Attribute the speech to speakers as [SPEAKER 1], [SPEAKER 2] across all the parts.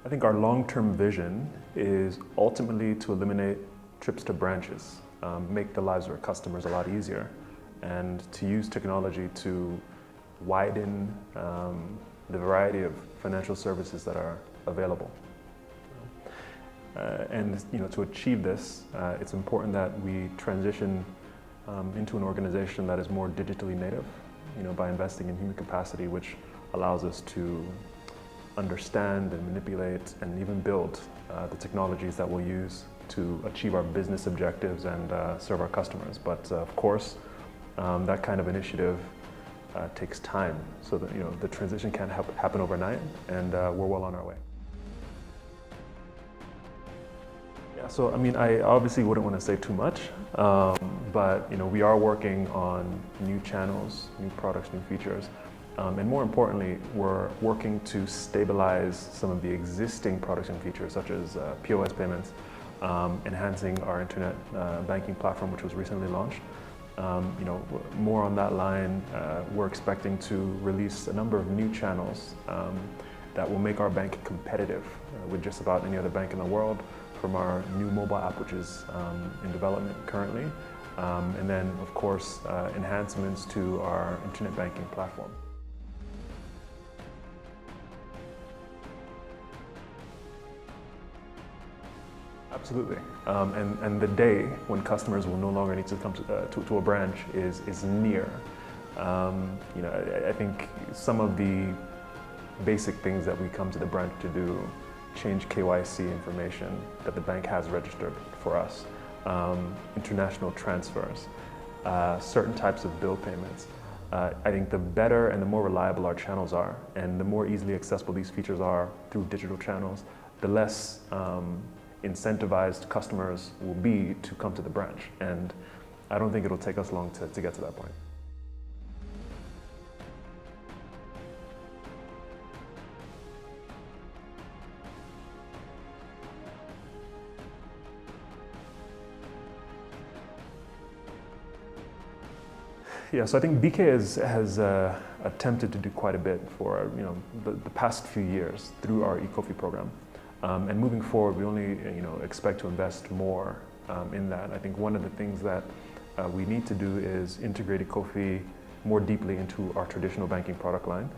[SPEAKER 1] I think our long-term vision is ultimately to eliminate trips to branches, make the lives of our customers a lot easier, and to use technology to widen the variety of financial services that are available. And to achieve this, it's important that we transition into an organization that is more digitally native, by investing in human capacity, which allows us to understand and manipulate and even build the technologies that we'll use to achieve our business objectives and serve our customers. But of course, that kind of initiative takes time, so that the transition can't happen overnight, and we're well on our way. Yeah, so I obviously wouldn't want to say too much, but we are working on new channels, new products, new features. And more importantly, we're working to stabilize some of the existing products and features, such as POS payments, enhancing our internet banking platform, which was recently launched. More on that line, we're expecting to release a number of new channels that will make our bank competitive with just about any other bank in the world, from our new mobile app, which is in development currently, and then, of course, enhancements to our internet banking platform. Absolutely, and the day when customers will no longer need to come to a branch is near. I think some of the basic things that we come to the branch to do: change KYC information that the bank has registered for us, international transfers, certain types of bill payments. I think the better and the more reliable our channels are, and the more easily accessible these features are through digital channels, the less incentivized customers will be to come to the branch. And I don't think it'll take us long to get to that point. Yeah, so I think BK has attempted to do quite a bit for the past few years through our Ecofi program. And moving forward, we only expect to invest more in that. I think one of the things that we need to do is integrate Ecofi more deeply into our traditional banking product line.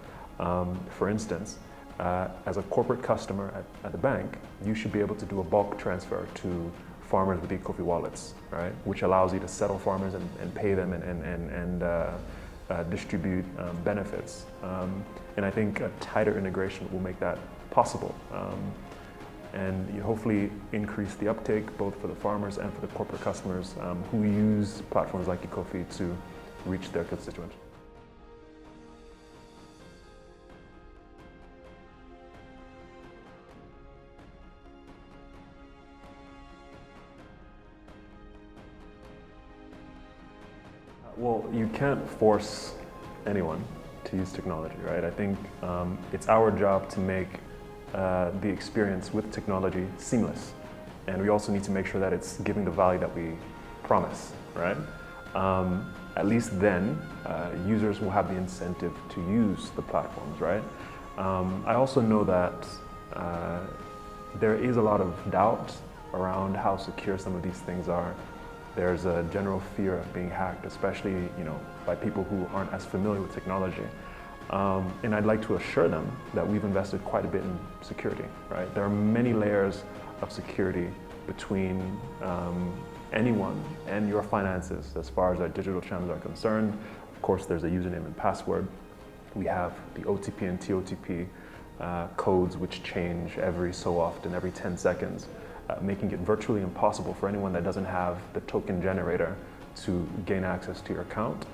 [SPEAKER 1] For instance, as a corporate customer at the bank, you should be able to do a bulk transfer to farmers with Ecofi wallets, right? Which allows you to settle farmers and pay them and distribute benefits. And I think a tighter integration will make that possible. And hopefully increase the uptake both for the farmers and for the corporate customers who use platforms like Ecofi to reach their constituents. Well, you can't force anyone to use technology, right? I think it's our job to make the experience with technology seamless. And we also need to make sure that it's giving the value that we promise, right? At least then, users will have the incentive to use the platforms, right? I also know that there is a lot of doubt around how secure some of these things are. There's a general fear of being hacked, especially by people who aren't as familiar with technology. And I'd like to assure them that we've invested quite a bit in security, right? There are many layers of security between anyone and your finances as far as our digital channels are concerned. Of course, there's a username and password. We have the OTP and TOTP codes, which change every so often, every 10 seconds. Making it virtually impossible for anyone that doesn't have the token generator to gain access to your account.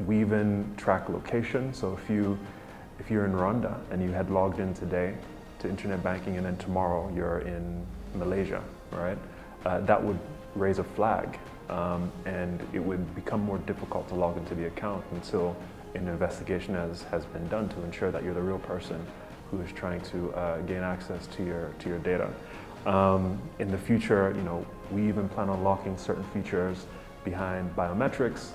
[SPEAKER 1] We even track location, so if you're in Rwanda and you had logged in today to internet banking and then tomorrow you're in Malaysia, right? That would raise a flag, and it would become more difficult to log into the account until an investigation has been done to ensure that you're the real person who is trying to gain access to your data. In the future, we even plan on locking certain features behind biometrics,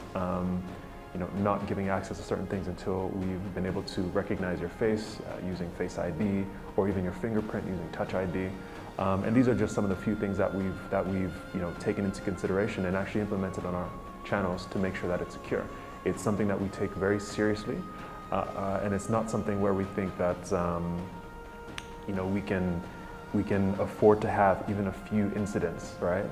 [SPEAKER 1] not giving access to certain things until we've been able to recognize your face using Face ID, or even your fingerprint using Touch ID. And these are just some of the few things that we've taken into consideration and actually implemented on our channels to make sure that it's secure. It's something that we take very seriously, and it's not something where we think that we can afford to have even a few incidents, right?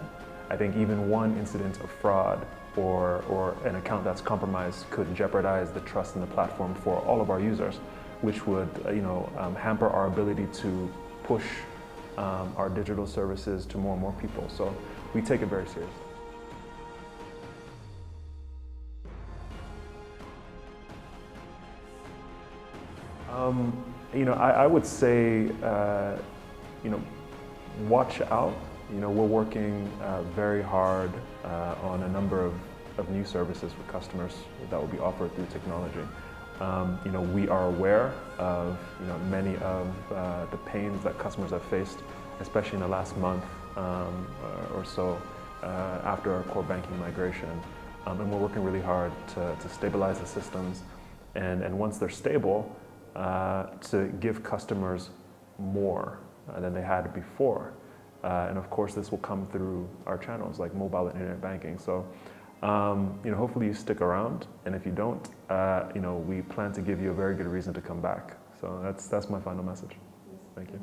[SPEAKER 1] I think even one incident of fraud or an account that's compromised could jeopardize the trust in the platform for all of our users, which would hamper our ability to push our digital services to more and more people. So we take it very seriously. I would say, watch out. We're working very hard on a number of new services for customers that will be offered through technology. We are aware of many of the pains that customers have faced, especially in the last month or so after our core banking migration. And we're working really hard to stabilize the systems, and once they're stable, to give customers more than they had before. And of course, this will come through our channels like mobile and internet banking. So, hopefully you stick around. And if you don't, we plan to give you a very good reason to come back. So that's my final message. Thank you.